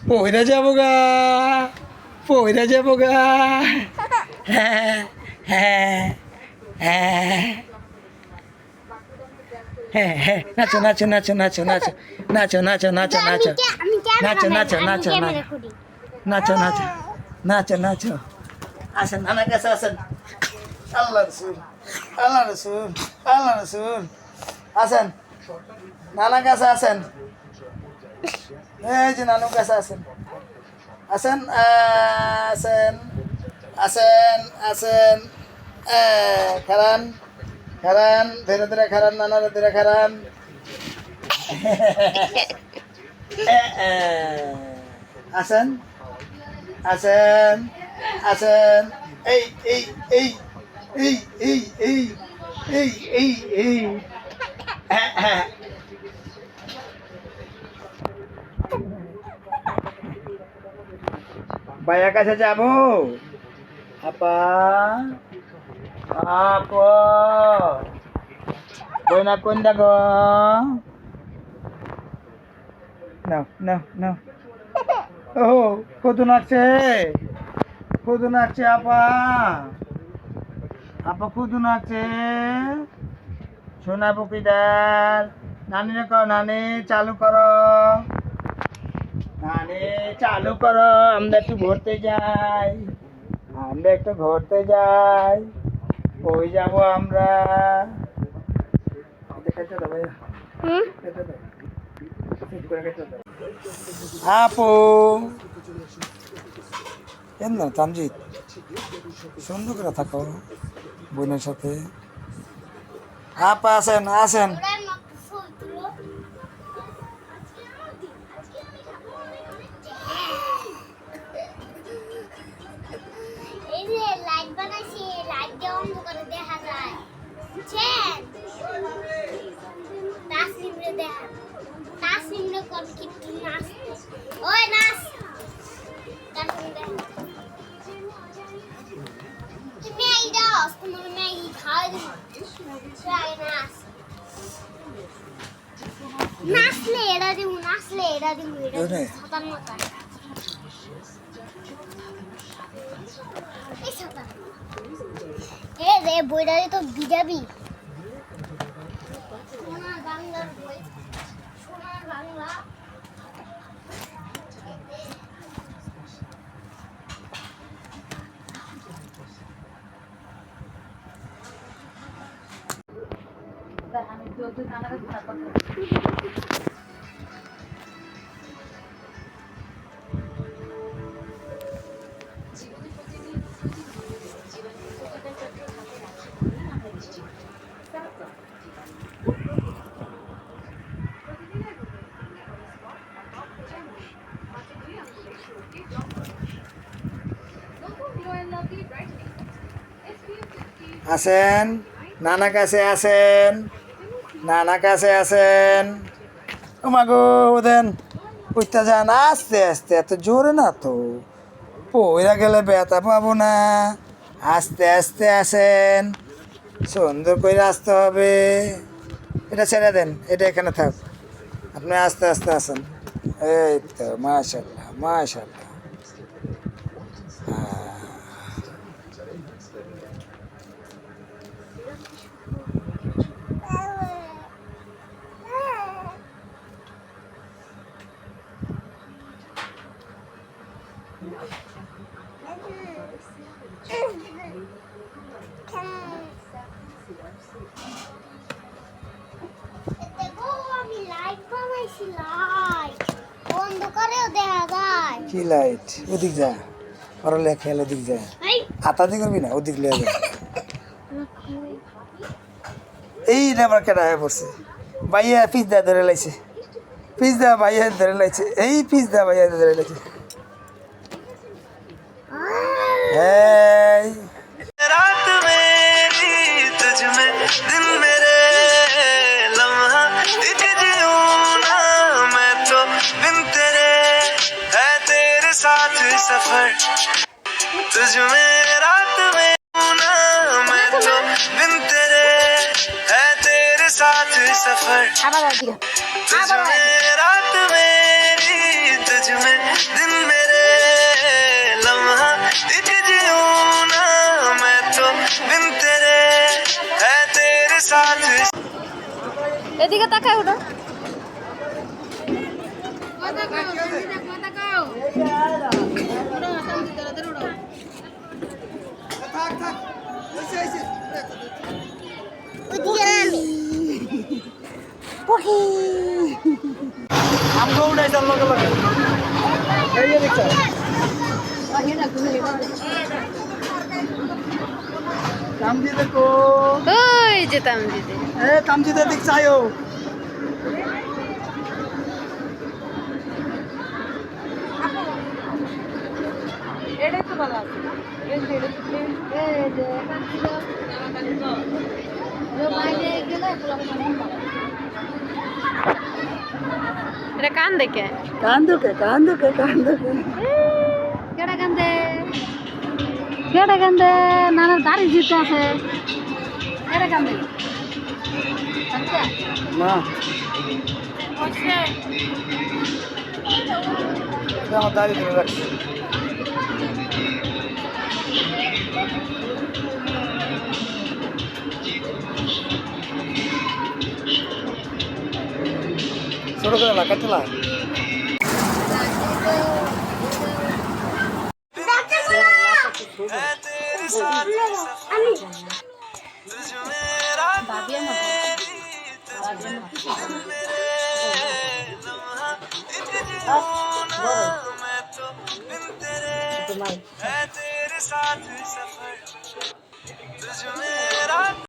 পইরা যাবো গা, পইরা যাবো গা। হ্যাঁ হ্যাঁ হ্যাঁ হ্যাঁ হ্যাঁ, নাচো নাচো নাচো নাচো নাচো নাচো নাচো নাচো নাচো নাচো নাচো নাচো নাচো নাচো নাচো নাচো। আসেন আমার কাছে আসেন। আল্লাহ রসুল, আল্লাহ রসুল, আল্লাহ রসুল। আসেন নানার কাছে আসেন। এই যে নানুর কাছে আসেন, আসেন আসেন আসেন আসেন। খারান খারান, ধীরে ধীরে খারান, নানারে ধীরে খারান। আসেন আসেন আসেন। এই এই এই এই এই এই এই এই এই। ভাইয়া কাছে যাবো। আপা আপ বইনা কোন দেখো। নাও নাও নাও। ও কত নাচছে, কত নাচছে আপা, আপা কত নাচছে। সোনা পকিদার নানি রে কর, নানি চালু করো, নানি চালু করো। আমরা একটু ঘুরতে যাই, আমরা একটু ঘুরতে যাই। কই যাবো আমরা। আপু কেন না তামজিৎ, সুন্দর করে থাকো বোনের সাথে। আপা আসেন আসেন। নাচলে এটা দিব, নাচলে এটা দিব, এটা সাতান মাথা এই সাতান এ রে বইটা তো বিজাবি। সোনার বাংলার বই, সোনার বাংলা। আমি তো তো নানা কথা আসেন নানা কাছে আসেন, নানা কাছে আসেন। ও মাগো ওদেন উঠতে যান আস্তে আস্তে, এত জোরে না তো, পইরা গেলে ব্যথা পাবো না। আস্তে আস্তে আসেন, সুন্দর করে আসতে হবে। এটা ছেড়ে দেন, এটা এখানে থাক, আপনি আস্তে আস্তে আসেন। এই তো মাশাল্লাহ মাশাল্লাহ। কি লাইট? ওদিক যা, ওর লেখা ওদিক যা। হাতাহাতি করবি না, ওদিক লে যা। এই আমার কেটা হয়ে পড়ছে ভাইয়া পিস দা ধরে লাইছে পিস দা ভাইয়া ধরে লাইছে এই পিস দা ভাইয়া ধরে লাইছে এই रात मेरी तुझ में दिन मेरे लम्हा एक जीऊं ना मैं तो बिन तेरे है तेरे साथ सफर तुझ में रात में हूं ना मैं तो बिन तेरे है तेरे साथ सफर আবার দিকে तुझ में रात मेरी तुझ में दिन मेरे लम्हा एक जीऊं ना मैं तो बिन तेरे है तेरे साथ এদিকে তাকাই ওঠো আমগো উড়াই যার লগে লগে এই যে দেখছ কামজি দেখো ওই যেতাম দিতে এ কামজি দে দেখ চাইও এটাই তো ভালো আছে এটা কান দেখে কান্দুকে কান্দুকে কান্দুকে কেডা কান্দে কেডা কান্দে নানার দাড়ি জিতে আছে কেডা কান্দে আচ্ছা না হচ্ছে আমার দাড়ি ধরে রাখছি ছোট করে না কাটলা है तेरे साथ सफर तुझ में रात ভাবি আমার मेरे लम्हा एक जीऊं ना मैं तो बिन तेरे है तेरे साथ सफर तुझ में रात